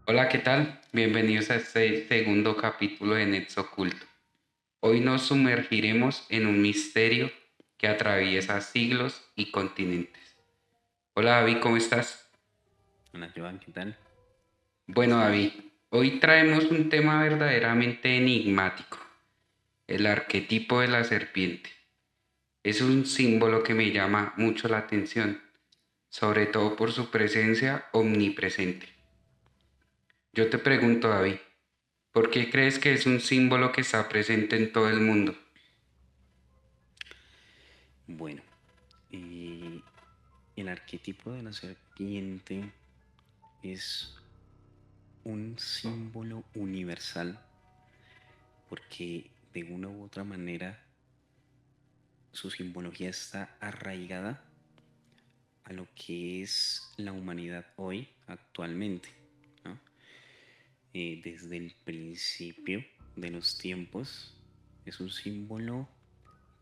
Hola, ¿qué tal? Bienvenidos a este segundo capítulo de Nexo Oculto. Hoy nos sumergiremos en un misterio que atraviesa siglos y continentes. Hola David, ¿cómo estás? Hola Joan, ¿qué tal? Bueno David, hoy traemos un tema verdaderamente enigmático, el arquetipo de la serpiente. Es un símbolo que me llama mucho la atención, sobre todo por su presencia omnipresente. Yo te pregunto David, ¿por qué crees que es un símbolo que está presente en todo el mundo? Bueno, eh, el arquetipo de la serpiente es un símbolo universal porque de una u otra manera su simbología está arraigada a lo que es la humanidad hoy actualmente, ¿no? Desde el principio de los tiempos es un símbolo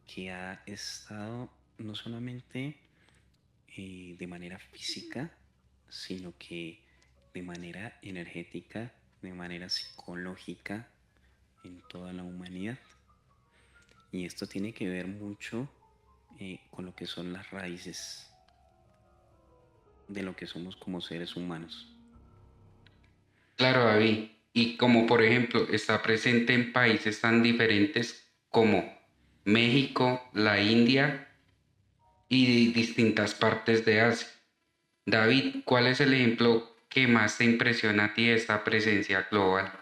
que ha estado no solamente de manera física, sino que de manera energética, de manera psicológica en toda la humanidad. Y esto tiene que ver mucho con lo que son las raíces de lo que somos como seres humanos. Claro, David. Y como por ejemplo está presente en países tan diferentes como México, la India y distintas partes de Asia. David, ¿cuál es el ejemplo que más te impresiona a ti de esta presencia global?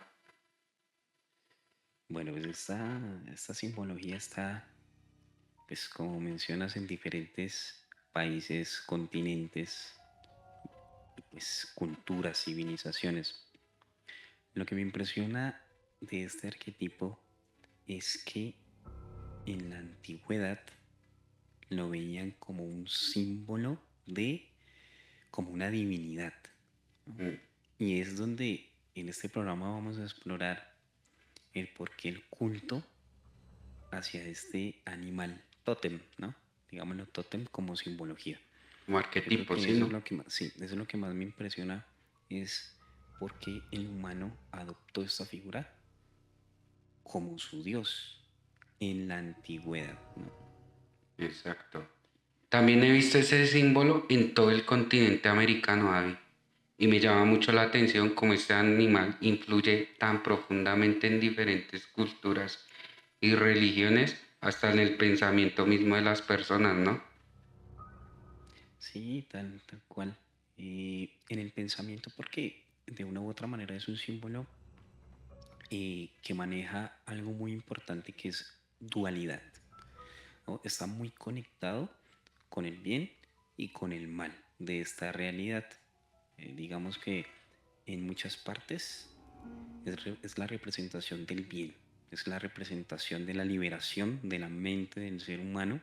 Bueno, pues esta simbología está, pues como mencionas, en diferentes países, continentes, pues culturas, civilizaciones. Lo que me impresiona de este arquetipo es que en la antigüedad lo veían como un símbolo de, como una divinidad. Mm. Y es donde en este programa vamos a explorar el por qué el culto hacia este animal tótem, ¿no? Digámoslo tótem como simbología. Como Yo creo arquetipo, que ¿sí, eso no? es lo que más, sí, eso es lo que más me impresiona, es por qué el humano adoptó esta figura como su dios en la antigüedad, ¿no? Exacto. También he visto ese símbolo en todo el continente americano, David. Y me llama mucho la atención cómo este animal influye tan profundamente en diferentes culturas y religiones, hasta en el pensamiento mismo de las personas, ¿no? Sí, tal cual. En el pensamiento, porque de una u otra manera es un símbolo que maneja algo muy importante que es dualidad, ¿no? Está muy conectado con el bien y con el mal de esta realidad. Digamos que en muchas partes es la representación del bien, es la representación de la liberación de la mente del ser humano,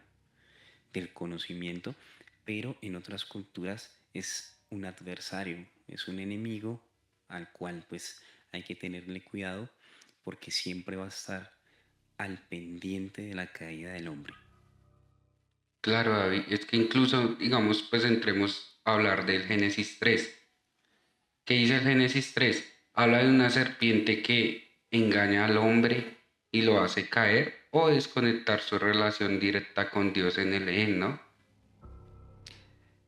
del conocimiento, pero en otras culturas es un adversario, es un enemigo al cual pues hay que tenerle cuidado porque siempre va a estar al pendiente de la caída del hombre. Claro, David, es que incluso, digamos, pues entremos a hablar del Génesis 3. ¿Qué dice el Génesis 3? Habla de una serpiente que engaña al hombre y lo hace caer o desconectar su relación directa con Dios en el Edén, ¿no?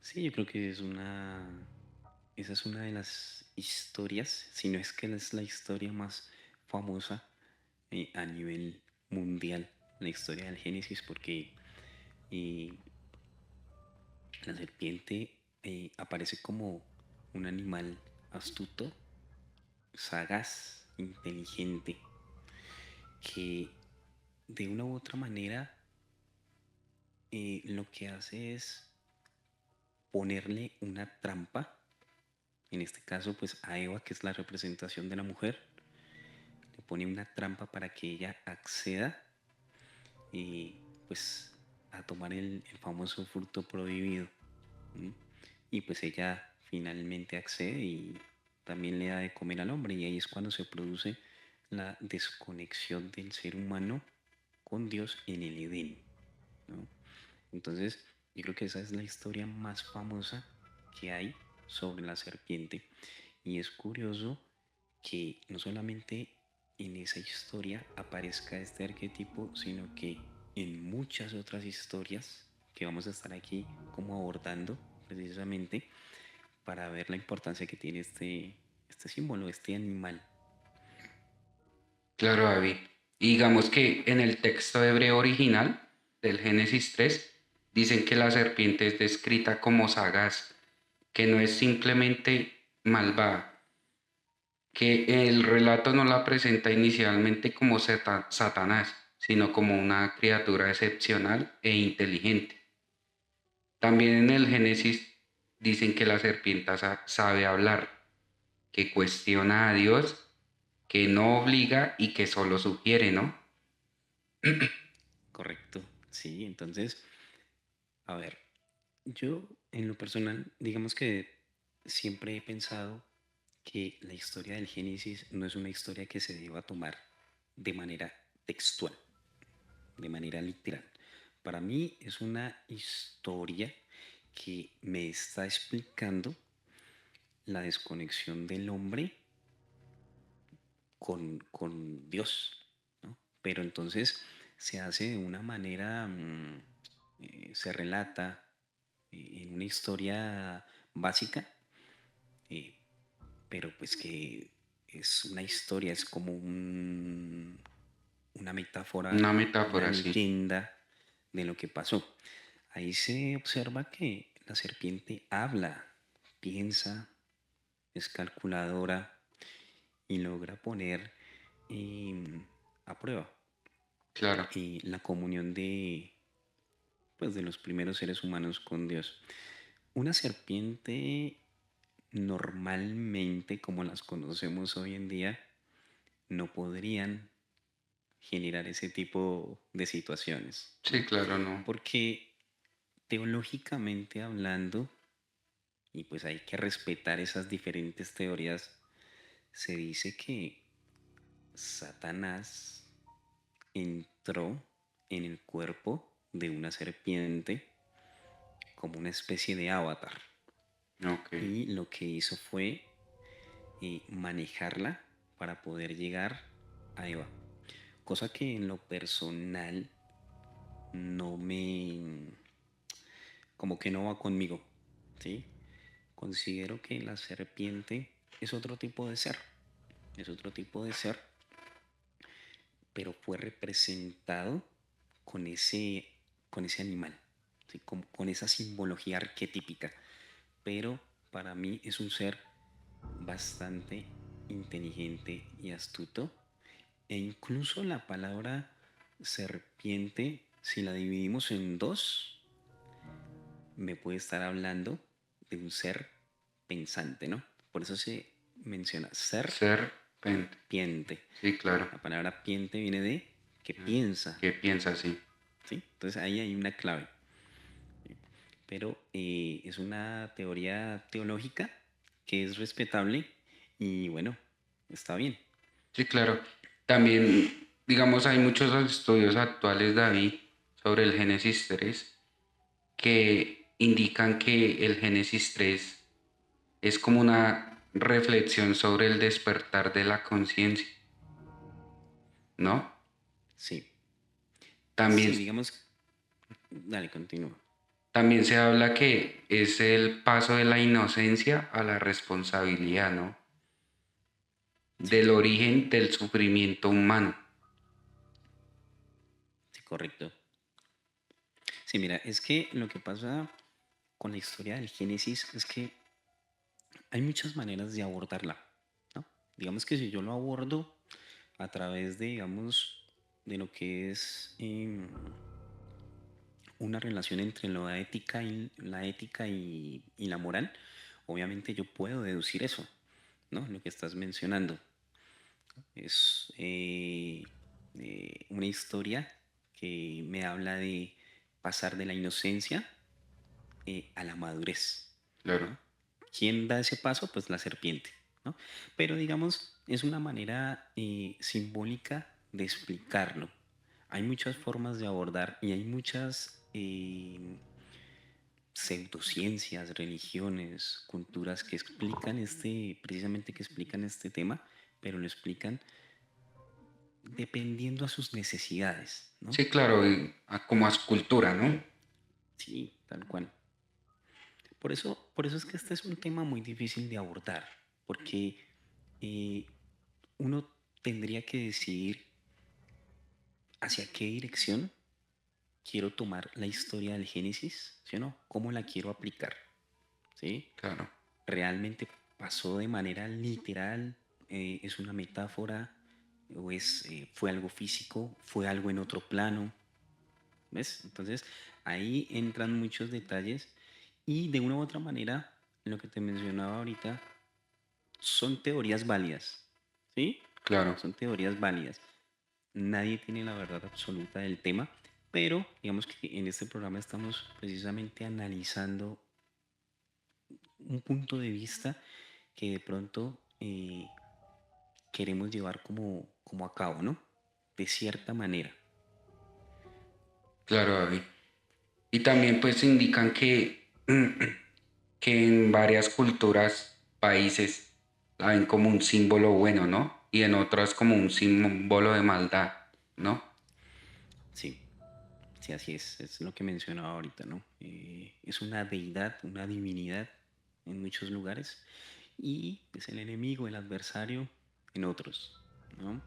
Sí, yo creo que esa es una de las historias, si no es que es la historia más famosa a nivel mundial, la historia del Génesis, porque eh, la serpiente aparece como un animal astuto, sagaz, inteligente, que de una u otra manera lo que hace es ponerle una trampa, en este caso pues a Eva, que es la representación de la mujer, le pone una trampa para que ella acceda y pues a tomar el famoso fruto prohibido. ¿Sí? Y pues ella finalmente accede y también le da de comer al hombre y ahí es cuando se produce la desconexión del ser humano con Dios en el Edén, ¿no? Entonces yo creo que esa es la historia más famosa que hay sobre la serpiente y es curioso que no solamente en esa historia aparezca este arquetipo, sino que en muchas otras historias que vamos a estar aquí como abordando precisamente para ver la importancia que tiene este símbolo, este animal. Claro, David. Y digamos que en el texto hebreo original del Génesis 3 dicen que la serpiente es descrita como sagaz, que no es simplemente malvada, que el relato no la presenta inicialmente como Satanás, sino como una criatura excepcional e inteligente. También en el Génesis dicen que la serpiente sabe hablar, que cuestiona a Dios, que no obliga y que solo sugiere, ¿no? Correcto, sí, entonces, a ver, yo en lo personal, digamos que siempre he pensado que la historia del Génesis no es una historia que se deba tomar de manera textual, de manera literal. Para mí es una historia que me está explicando la desconexión del hombre con Dios, ¿no? Pero entonces se hace de una manera, se relata en una historia básica, eh, pero pues que es una historia, es como una metáfora, Una una metáfora, sí. leyenda de lo que pasó. Ahí se observa que la serpiente habla, piensa, es calculadora y logra poner a prueba Claro. la comunión pues, de los primeros seres humanos con Dios. Una serpiente normalmente, como las conocemos hoy en día, no podrían generar ese tipo de situaciones, Sí, ¿no? claro, no. Porque teológicamente hablando, y pues hay que respetar esas diferentes teorías, se dice que Satanás entró en el cuerpo de una serpiente como una especie de avatar Ok. y lo que hizo fue manejarla para poder llegar a Eva. Cosa que en lo personal no me... como que no va conmigo, ¿sí? Considero que la serpiente es otro tipo de ser, es otro tipo de ser, pero fue representado con con ese animal, ¿sí? Con esa simbología arquetípica. Pero para mí es un ser bastante inteligente y astuto. E incluso la palabra serpiente, si la dividimos en dos, me puede estar hablando de un ser pensante, ¿no? Por eso se menciona Serpente. serpiente. Sí, claro. La palabra piente viene de que Ah, piensa, ¿qué piensa así? ¿sí? Entonces ahí hay una clave. Pero es una teoría teológica que es respetable y bueno, está bien. Sí, claro. También, digamos, hay muchos estudios actuales, David, sobre el Génesis 3 que indican que el Génesis 3 es como una reflexión sobre el despertar de la conciencia, ¿no? Sí, También, sí, digamos, dale, continúa. también se habla que es el paso de la inocencia a la responsabilidad, ¿no? Sí, Del origen del sufrimiento humano. sí, correcto. Sí, mira, es que lo que pasa con la historia del Génesis es que hay muchas maneras de abordarla, ¿no? Digamos que si yo lo abordo a través de, digamos, de lo que es una relación entre la ética y la moral, obviamente yo puedo deducir eso, ¿no? Lo que estás mencionando. Es una historia que me habla de pasar de la inocencia a la madurez, Claro. ¿no? ¿Quién da ese paso? Pues la serpiente, ¿no? Pero digamos, es una manera simbólica de explicarlo. Hay muchas formas de abordar y hay muchas pseudociencias, religiones, culturas que explican precisamente que explican este tema, pero lo explican dependiendo a sus necesidades, ¿no? Sí, claro, como a su cultura, ¿no? Sí, tal cual. Por eso es que este es un tema muy difícil de abordar, porque eh, uno tendría que decidir hacia qué dirección quiero tomar la historia del Génesis, ¿sí o no? ¿Cómo la quiero aplicar? ¿Sí? Claro. ¿Realmente pasó de manera literal? ¿Es una metáfora? ¿O fue algo físico? ¿Fue algo en otro plano? ¿Ves? Entonces ahí entran muchos detalles y de una u otra manera, lo que te mencionaba ahorita, son teorías válidas, ¿sí? Claro. Son teorías válidas. Nadie tiene la verdad absoluta del tema, pero digamos que en este programa estamos precisamente analizando un punto de vista que de pronto queremos llevar como a cabo, ¿no? De cierta manera. Claro, David. Y también pues indican que en varias culturas, países, la ven como un símbolo bueno, ¿no? Y en otras como un símbolo de maldad, ¿no? Sí, sí, así es lo que mencionaba ahorita, ¿no? Es una deidad, una divinidad en muchos lugares y es el enemigo, el adversario en otros, ¿no?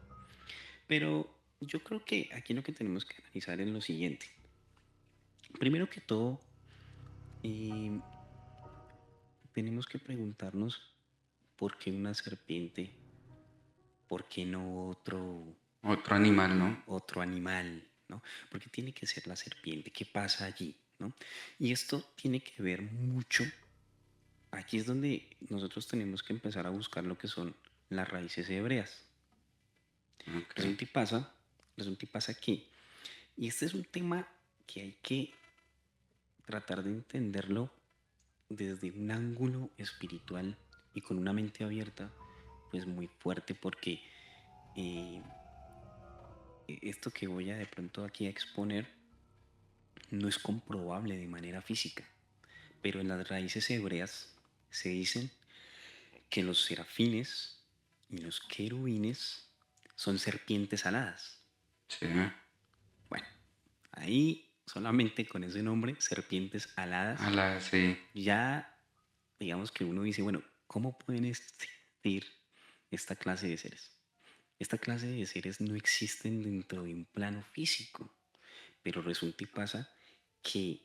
Pero yo creo que aquí lo que tenemos que analizar es lo siguiente. Primero que todo, eh, tenemos que preguntarnos por qué una serpiente, por qué no Otro animal, ¿no? otro animal, ¿no? Porque tiene que ser la serpiente. ¿Qué pasa allí, no? Y esto tiene que ver mucho. Aquí es donde nosotros tenemos que empezar a buscar lo que son las raíces hebreas. Ok. Resulta y pasa, resulta y pasa que, y este es un tema que hay que tratar de entenderlo desde un ángulo espiritual y con una mente abierta, pues muy fuerte, porque eh, esto que voy a de pronto aquí a exponer no es comprobable de manera física, pero en las raíces hebreas se dicen que los serafines y los querubines son serpientes aladas. Sí. Bueno, ahí solamente con ese nombre, serpientes aladas, Sí. ya digamos que uno dice, bueno, ¿cómo pueden existir esta clase de seres? Esta clase de seres no existen dentro de un plano físico, pero resulta y pasa que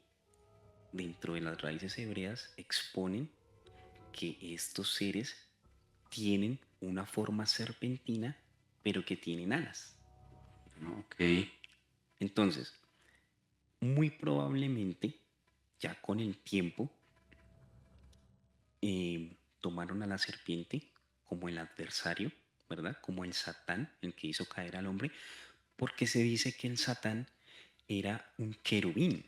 dentro de las raíces hebreas exponen que estos seres tienen una forma serpentina, pero que tienen alas. Ok. Entonces, muy probablemente, ya con el tiempo, tomaron a la serpiente como el adversario, ¿verdad? Como el Satán, el que hizo caer al hombre, porque se dice que el Satán era un querubín.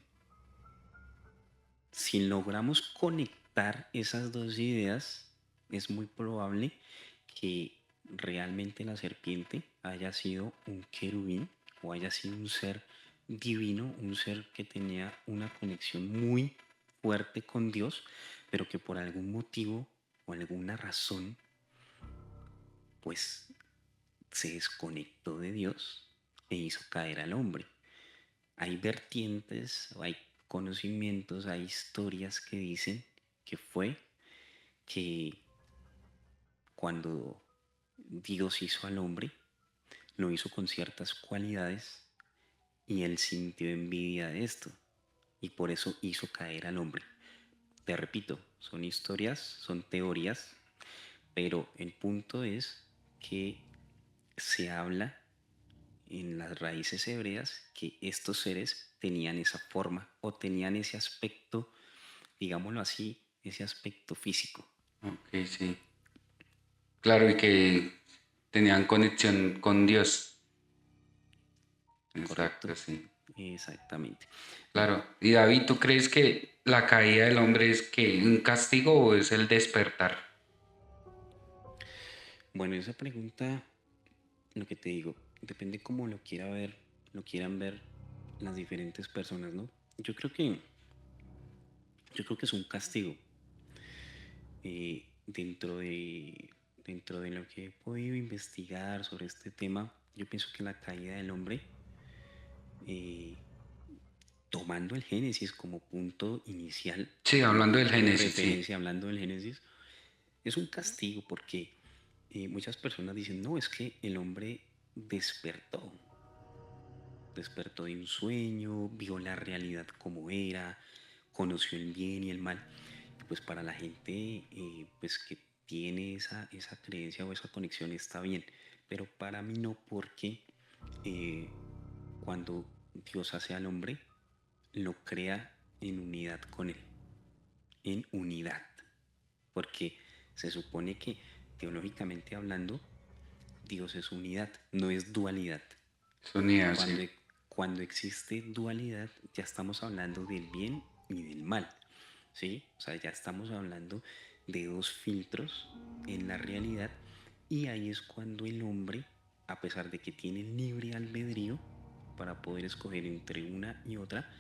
Si logramos conectar esas dos ideas, es muy probable que realmente la serpiente haya sido un querubín o haya sido un ser divino, un ser que tenía una conexión muy fuerte con Dios, pero que por algún motivo o alguna razón, pues se desconectó de Dios e hizo caer al hombre. Hay vertientes, o hay conocimientos, hay historias que dicen que fue que cuando Dios hizo al hombre, lo hizo con ciertas cualidades y él sintió envidia de esto y por eso hizo caer al hombre. Te repito, son historias, son teorías, pero el punto es que se habla en las raíces hebreas que estos seres tenían esa forma o tenían ese aspecto, digámoslo así, ese aspecto físico. Ok, sí. Claro, y que tenían conexión con Dios. ¿Correcto? Exacto, sí. Exactamente. Bueno, Claro. Y David, ¿tú crees que la caída del hombre es que un castigo o es el despertar? bueno, esa pregunta, lo que te digo, depende cómo lo quiera ver, lo quieran ver las diferentes personas, ¿no? Yo creo que, yo creo que es un castigo dentro dentro de lo que he podido investigar sobre este tema, yo pienso que la caída del hombre, eh, tomando el Génesis como punto inicial, Sí, como hablando del punto de Génesis, sí. referencia, hablando del Génesis, es un castigo porque muchas personas dicen, no, es que el hombre despertó, despertó de un sueño, vio la realidad como era, conoció el bien y el mal. Y pues para la gente pues que tiene esa creencia o esa conexión está bien, pero para mí no, porque eh, cuando Dios hace al hombre, lo crea en unidad con él, en unidad, porque se supone que teológicamente hablando, Dios es unidad, no es dualidad. Es unidad, sí. Cuando, cuando existe dualidad, ya estamos hablando del bien y del mal, ¿sí? O sea, ya estamos hablando de dos filtros en la realidad, y ahí es cuando el hombre, a pesar de que tiene libre albedrío para poder escoger entre una y otra,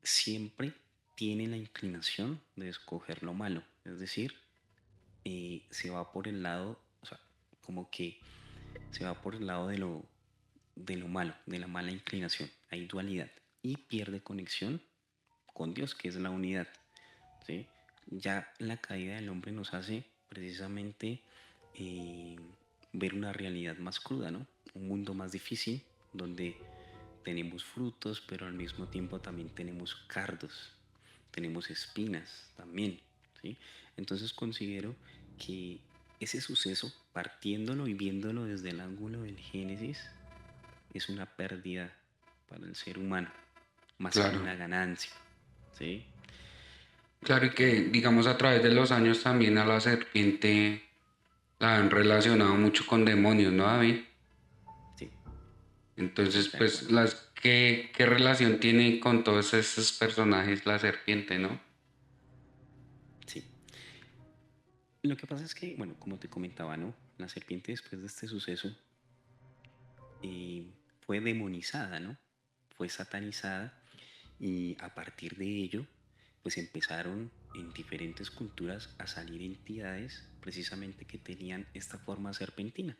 siempre tiene la inclinación de escoger lo malo, es decir, se va por el lado, o sea, como que se va por el lado de lo malo, de la mala inclinación. Hay dualidad y pierde conexión con Dios, que es la unidad. ¿Sí? Ya la caída del hombre nos hace precisamente eh, ver una realidad más cruda, ¿no? Un mundo más difícil donde tenemos frutos, pero al mismo tiempo también tenemos cardos, tenemos espinas también, ¿sí? Entonces considero que ese suceso, partiéndolo y viéndolo desde el ángulo del Génesis, es una pérdida para el ser humano, más que Claro. una ganancia, ¿sí? Claro, y que digamos a través de los años también a la serpiente la han relacionado mucho con demonios, ¿no, David? Sí, Entonces, de pues, acuerdo. ¿qué relación tiene con todos esos personajes la serpiente, no? Sí. Lo que pasa es que, bueno, como te comentaba, ¿no? La serpiente, después de este suceso, fue demonizada, ¿no? Fue satanizada, y a partir de ello, pues empezaron en diferentes culturas a salir entidades precisamente que tenían esta forma serpentina,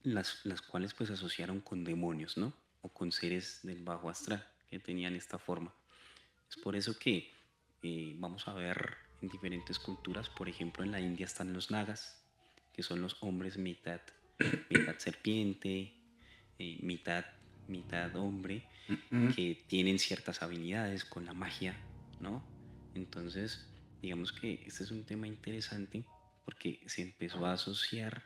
las cuales pues asociaron con demonios, ¿no? O con seres del bajo astral que tenían esta forma. Es por eso que vamos a ver en diferentes culturas, por ejemplo en la India están los nagas, que son los hombres mitad, mitad serpiente, mitad, mitad hombre, Mm, que tienen ciertas habilidades con la magia, ¿no? Entonces, digamos que este es un tema interesante porque se empezó a asociar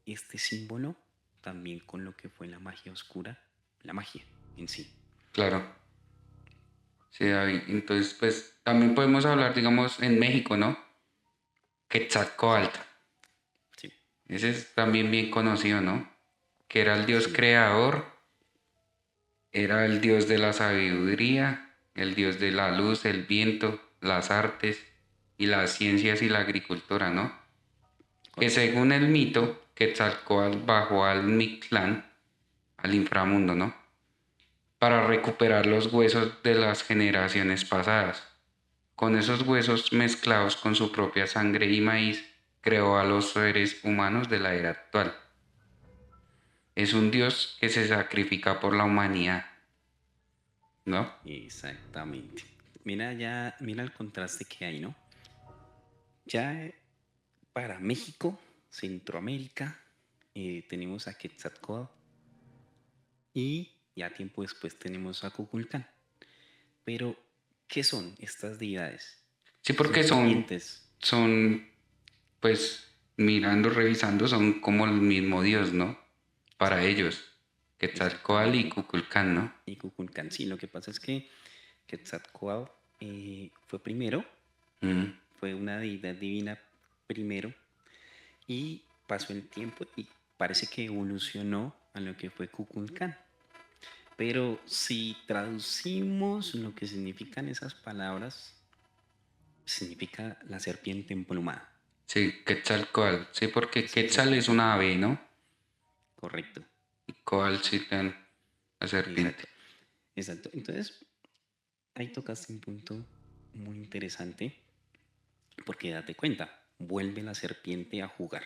este símbolo también con lo que fue la magia oscura, la magia en sí. claro, sí, David. Entonces, pues, también podemos hablar, digamos, en México, ¿no? Quetzalcóatl. Sí, Ese es también bien conocido, ¿no? Que era el dios sí, creador, era el dios de la sabiduría, el dios de la luz, el viento, las artes y las ciencias y la agricultura, ¿no? Que correcto. según el mito, Quetzalcóatl bajó al Mictlán, al inframundo, ¿no? Para recuperar los huesos de las generaciones pasadas. Con esos huesos mezclados con su propia sangre y maíz, creó a los seres humanos de la era actual. Es un dios que se sacrifica por la humanidad, ¿no? Exactamente. Mira ya, mira el contraste que hay, ¿no? Ya para México, Centroamérica, tenemos a Quetzalcóatl, y ya tiempo después tenemos a Cuculcán. Pero, ¿qué son estas deidades? Sí, Son porque serpientes. son, pues, mirando, revisando, son como el mismo dios, ¿no? Para Sí, ellos, Quetzalcóatl y exactamente. Kukulcán, ¿no? Y Cuculcán, sí, lo que pasa es que Quetzalcóatl fue primero, Mm, fue una deidad divina primero, y pasó el tiempo y parece que evolucionó a lo que fue Kukulcán. Pero si traducimos lo que significan esas palabras, significa la serpiente emplumada. sí, Quetzalcóatl, sí, porque Es la Quetzal es serpiente una emplumada. ave, ¿no? Correcto. Y Coal sí, la serpiente. Exacto. Exacto. Entonces, ahí tocaste un punto muy interesante porque date cuenta. vuelve la serpiente a jugar.